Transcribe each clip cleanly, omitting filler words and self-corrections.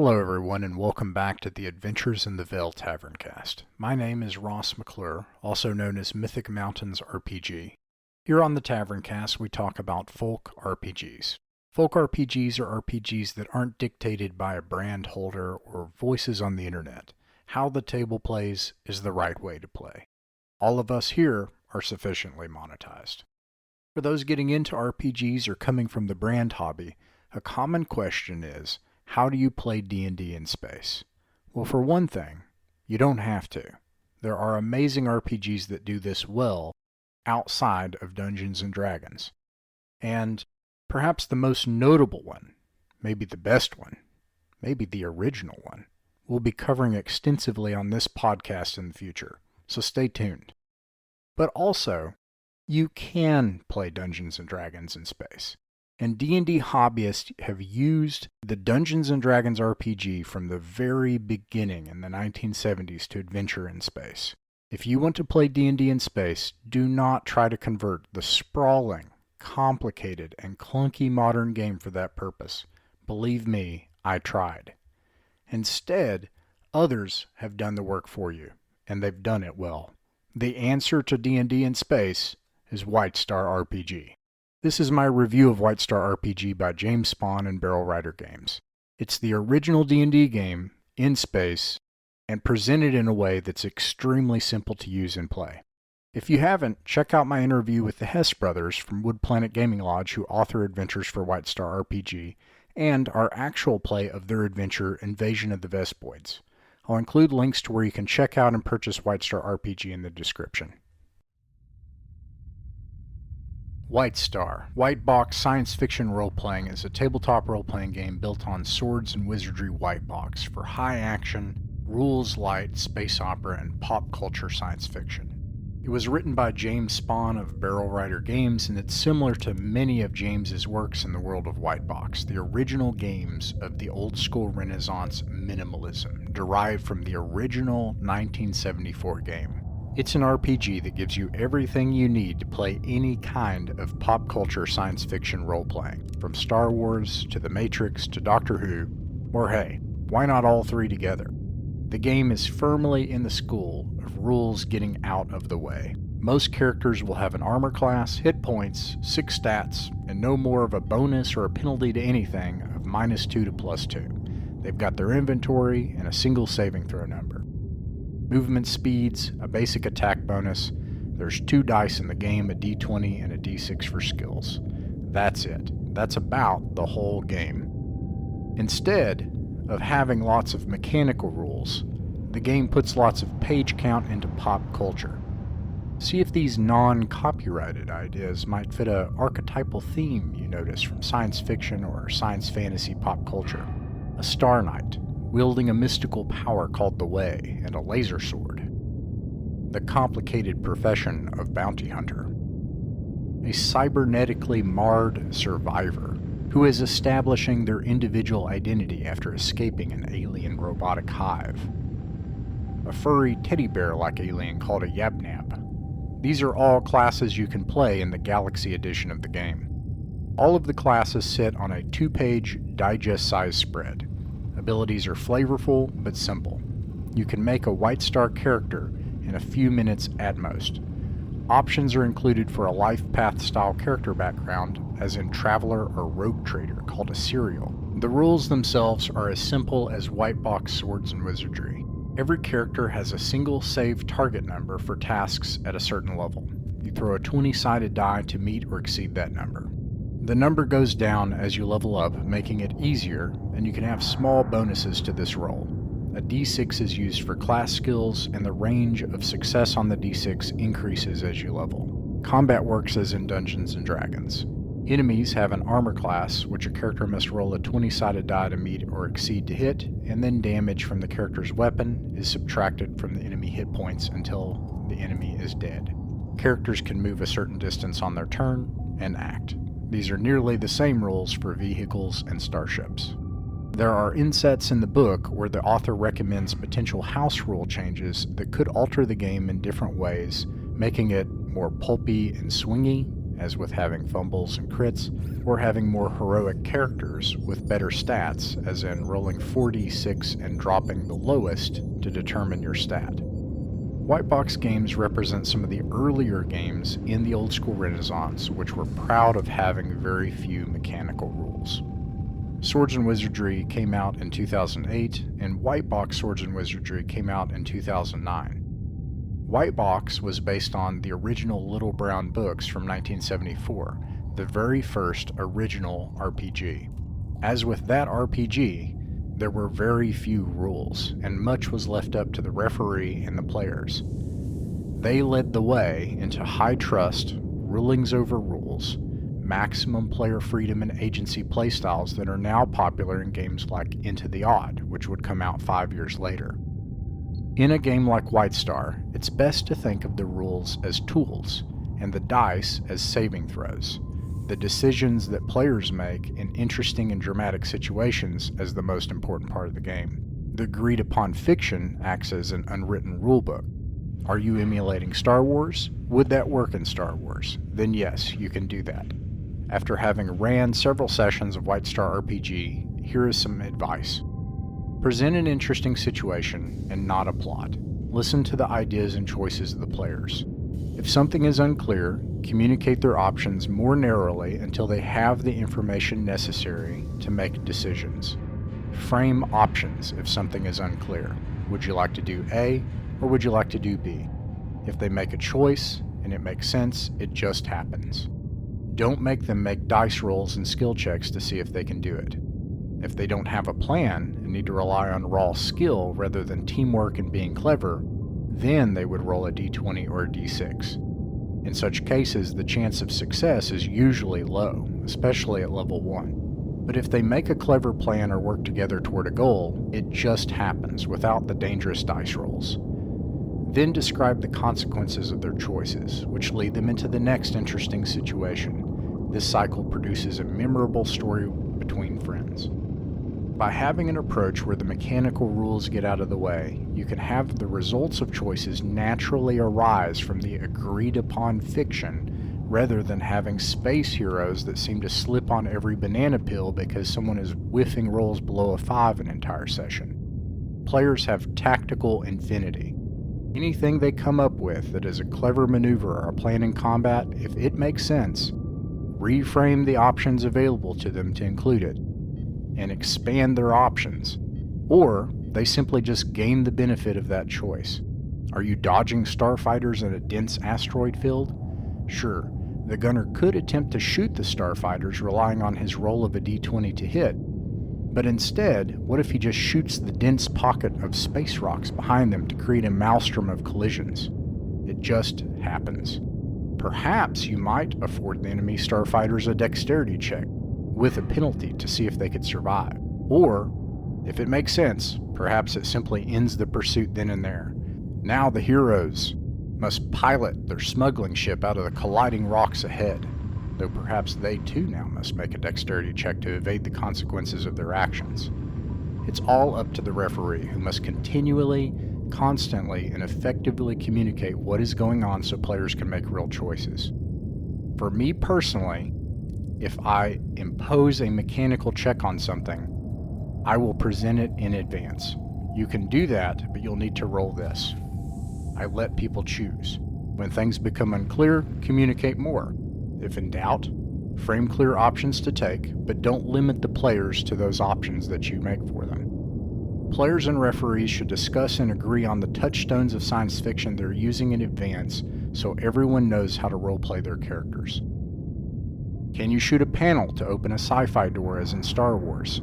Hello everyone and welcome back to the Adventures in the Vale Taverncast. My name is Ross McClure, also known as Mythic Mountains RPG. Here on the Taverncast we talk about folk RPGs. Folk RPGs are RPGs that aren't dictated by a brand holder or voices on the internet. How the table plays is the right way to play. All of us here are sufficiently monetized. For those getting into RPGs or coming from the brand hobby, a common question is, how do you play D&D in space? Well, for one thing, you don't have to. There are amazing RPGs that do this well outside of Dungeons & Dragons. And perhaps the most notable one, maybe the best one, maybe the original one, we'll be covering extensively on this podcast in the future, so stay tuned. But also, you can play Dungeons & Dragons in space. And D&D hobbyists have used the Dungeons & Dragons RPG from the very beginning in the 1970s to adventure in space. If you want to play D&D in space, do not try to convert the sprawling, complicated, and clunky modern game for that purpose. Believe me, I tried. Instead, others have done the work for you, and they've done it well. The answer to D&D in space is White Star RPG. This is my review of White Star RPG by James Spahn and Barrel Rider Games. It's the original D&D game in space and presented in a way that's extremely simple to use and play. If you haven't, check out my interview with the Hess brothers from Wood Planet Gaming Lodge who author adventures for White Star RPG and our actual play of their adventure Invasion of the Vespoids. I'll include links to where you can check out and purchase White Star RPG in the description. White Star, White Box Science Fiction Role-Playing is a tabletop role-playing game built on Swords and Wizardry White Box for high-action, rules-light space opera and pop culture science fiction. It was written by James Spahn of Barrel Rider Games, and it's similar to many of James's works in the world of White Box, the original games of the old-school Renaissance minimalism, derived from the original 1974 game. It's an RPG that gives you everything you need to play any kind of pop culture science fiction role-playing, from Star Wars to The Matrix to Doctor Who, or hey, why not all three together? The game is firmly in the school of rules getting out of the way. Most characters will have an armor class, hit points, 6 stats, and no more of a bonus or a penalty to anything of -2 to +2. They've got their inventory and a single saving throw number. Movement speeds, a basic attack bonus. There's 2 dice in the game, a d20 and a d6 for skills. That's it. That's about the whole game. Instead of having lots of mechanical rules, the game puts lots of page count into pop culture. See if these non-copyrighted ideas might fit an archetypal theme you notice from science fiction or science fantasy pop culture. A Star Knight, wielding a mystical power called the Way and a laser sword. The complicated profession of bounty hunter. A cybernetically marred survivor who is establishing their individual identity after escaping an alien robotic hive. A furry teddy bear-like alien called a Yabnab. These are all classes you can play in the Galaxy edition of the game. All of the classes sit on a 2-page digest-sized spread. Abilities are flavorful but simple. You can make a White Star character in a few minutes at most. Options are included for a life path style character background, as in Traveler or Rogue Trader, called a serial. The rules themselves are as simple as White Box Swords and Wizardry. Every character has a single save target number for tasks at a certain level. You throw a 20-sided die to meet or exceed that number. The number goes down as you level up, making it easier, and you can have small bonuses to this roll. A d6 is used for class skills, and the range of success on the d6 increases as you level. Combat works as in Dungeons & Dragons. Enemies have an armor class, which a character must roll a 20-sided die to meet or exceed to hit, and then damage from the character's weapon is subtracted from the enemy hit points until the enemy is dead. Characters can move a certain distance on their turn and act. These are nearly the same rules for vehicles and starships. There are insets in the book where the author recommends potential house rule changes that could alter the game in different ways, making it more pulpy and swingy, as with having fumbles and crits, or having more heroic characters with better stats, as in rolling 4d6 and dropping the lowest to determine your stat. White box games represent some of the earlier games in the old school Renaissance, which were proud of having very few mechanical rules. Swords and Wizardry came out in 2008, and White Box Swords and Wizardry came out in 2009. White Box was based on the original Little Brown Books from 1974, the very first original RPG. As with that RPG, there were very few rules, and much was left up to the referee and the players. They led the way into high trust, rulings over rules, maximum player freedom and agency playstyles that are now popular in games like Into the Odd, which would come out 5 years later. In a game like White Star, it's best to think of the rules as tools, and the dice as saving throws. The decisions that players make in interesting and dramatic situations as the most important part of the game. The agreed upon fiction acts as an unwritten rulebook. Are you emulating Star Wars? Would that work in Star Wars? Then yes, you can do that. After having ran several sessions of White Star RPG, here is some advice. Present an interesting situation and not a plot. Listen to the ideas and choices of the players. If something is unclear, communicate their options more narrowly until they have the information necessary to make decisions. Frame options if something is unclear. Would you like to do A or would you like to do B? If they make a choice and it makes sense, it just happens. Don't make them make dice rolls and skill checks to see if they can do it. If they don't have a plan and need to rely on raw skill rather than teamwork and being clever, then they would roll a d20 or a d6. In such cases, the chance of success is usually low, especially at level 1. But if they make a clever plan or work together toward a goal, it just happens without the dangerous dice rolls. Then describe the consequences of their choices, which lead them into the next interesting situation. This cycle produces a memorable story between friends. By having an approach where the mechanical rules get out of the way, you can have the results of choices naturally arise from the agreed-upon fiction, rather than having space heroes that seem to slip on every banana peel because someone is whiffing rolls below a 5 an entire session. Players have tactical infinity. Anything they come up with that is a clever maneuver or a plan in combat, if it makes sense, reframe the options available to them to include it, and expand their options, or they simply just gain the benefit of that choice. Are you dodging starfighters in a dense asteroid field? Sure, the gunner could attempt to shoot the starfighters relying on his roll of a d20 to hit, but instead, what if he just shoots the dense pocket of space rocks behind them to create a maelstrom of collisions? It just happens. Perhaps you might afford the enemy starfighters a dexterity check, with a penalty to see if they could survive. Or, if it makes sense, perhaps it simply ends the pursuit then and there. Now the heroes must pilot their smuggling ship out of the colliding rocks ahead, though perhaps they too now must make a dexterity check to evade the consequences of their actions. It's all up to the referee, who must continually, constantly, and effectively communicate what is going on so players can make real choices. For me personally, if I impose a mechanical check on something, I will present it in advance. You can do that, but you'll need to roll this. I let people choose. When things become unclear, communicate more. If in doubt, frame clear options to take, but don't limit the players to those options that you make for them. Players and referees should discuss and agree on the touchstones of science fiction they're using in advance so everyone knows how to roleplay their characters. Can you shoot a panel to open a sci-fi door as in Star Wars?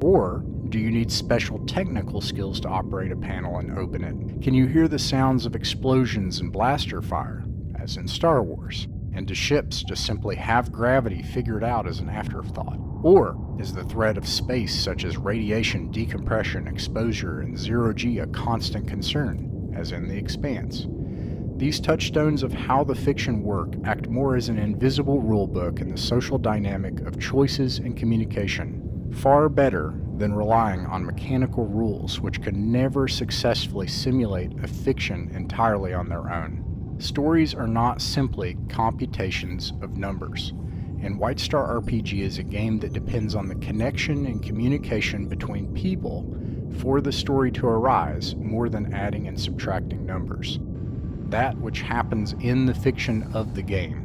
Or do you need special technical skills to operate a panel and open it? Can you hear the sounds of explosions and blaster fire, as in Star Wars? And do ships just simply have gravity figured out as an afterthought? Or is the threat of space, such as radiation, decompression, exposure, and zero-G a constant concern, as in The Expanse? These touchstones of how the fiction work act more as an invisible rulebook in the social dynamic of choices and communication, far better than relying on mechanical rules which can never successfully simulate a fiction entirely on their own. Stories are not simply computations of numbers, and White Star RPG is a game that depends on the connection and communication between people for the story to arise more than adding and subtracting numbers. That which happens in the fiction of the game,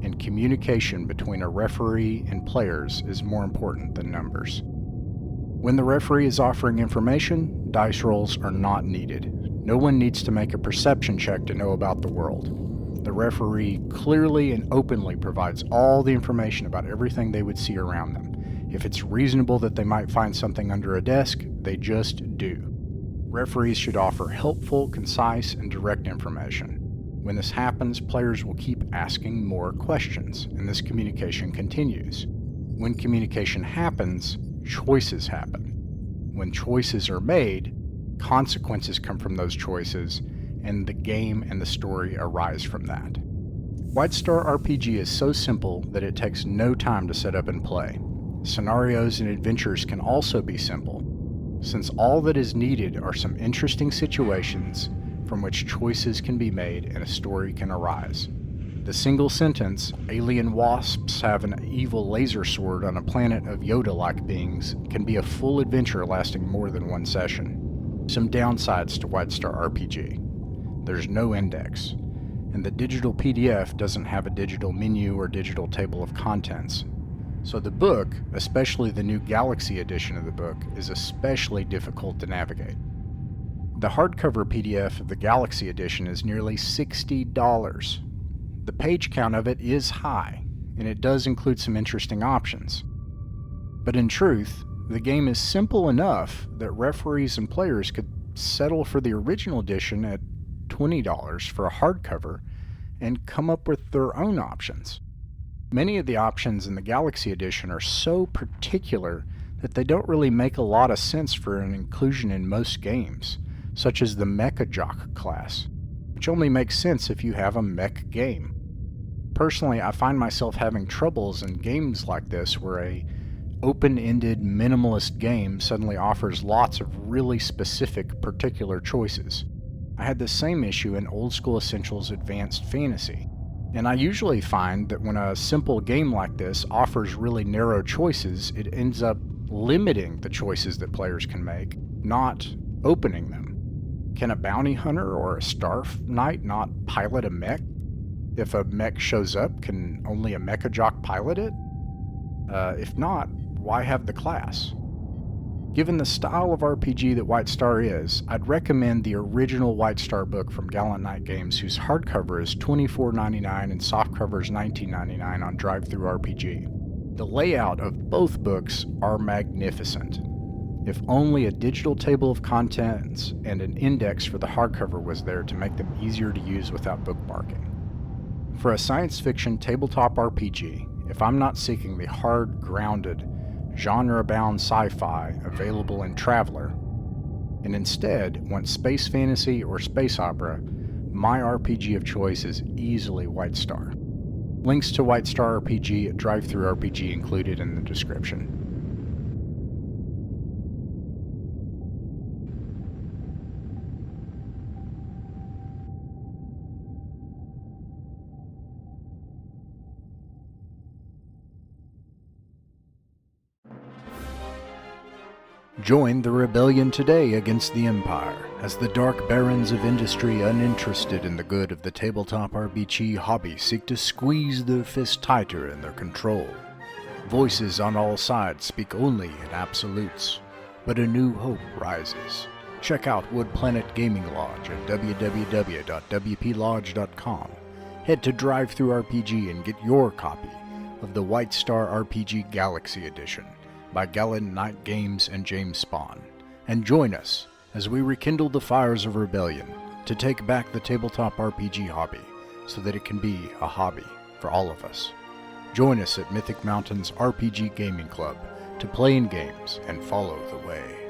and communication between a referee and players is more important than numbers. When the referee is offering information, dice rolls are not needed. No one needs to make a perception check to know about the world. The referee clearly and openly provides all the information about everything they would see around them. If it's reasonable that they might find something under a desk, they just do. Referees should offer helpful, concise, and direct information. When this happens, players will keep asking more questions, and this communication continues. When communication happens, choices happen. When choices are made, consequences come from those choices, and the game and the story arise from that. White Star RPG is so simple that it takes no time to set up and play. Scenarios and adventures can also be simple, since all that is needed are some interesting situations from which choices can be made and a story can arise. The single sentence, "Alien wasps have an evil laser sword on a planet of Yoda-like beings," can be a full adventure lasting more than one session. Some downsides to White Star RPG. There's no index, and the digital PDF doesn't have a digital menu or digital table of contents. So the book, especially the new Galaxy edition of the book, is especially difficult to navigate. The hardcover PDF of the Galaxy edition is nearly $60. The page count of it is high, and it does include some interesting options. But in truth, the game is simple enough that referees and players could settle for the original edition at $20 for a hardcover and come up with their own options. Many of the options in the Galaxy edition are so particular that they don't really make a lot of sense for an inclusion in most games, such as the Mecha Jock class, which only makes sense if you have a mech game. Personally, I find myself having troubles in games like this where a open-ended minimalist game suddenly offers lots of really specific particular choices. I had the same issue in Old School Essentials Advanced Fantasy, and I usually find that when a simple game like this offers really narrow choices, it ends up limiting the choices that players can make, not opening them. Can a bounty hunter or a star knight not pilot a mech? If a mech shows up, can only a mecha jock pilot it? If not, why have the class? Given the style of RPG that White Star is, I'd recommend the original White Star book from Gallant Knight Games, whose hardcover is $24.99 and softcover is $19.99 on Drive-Thru RPG. The layout of both books are magnificent. If only a digital table of contents and an index for the hardcover was there to make them easier to use without bookmarking. For a science fiction tabletop RPG, if I'm not seeking the hard-grounded, genre-bound sci-fi available in Traveller, and instead want space fantasy or space opera, my RPG of choice is easily White Star. Links to White Star RPG at Drive-Thru RPG included in the description. Join the rebellion today against the Empire, as the dark barons of industry uninterested in the good of the tabletop RPG hobby seek to squeeze their fist tighter in their control. Voices on all sides speak only in absolutes, but a new hope rises. Check out Wood Planet Gaming Lodge at www.wplodge.com. Head to Drive-Thru RPG and get your copy of the White Star RPG Galaxy Edition by Gallant Knight Games and James Spawn, and join us as we rekindle the fires of rebellion to take back the tabletop RPG hobby so that it can be a hobby for all of us. Join us at Mythic Mountain's RPG Gaming Club to play in games and follow the way.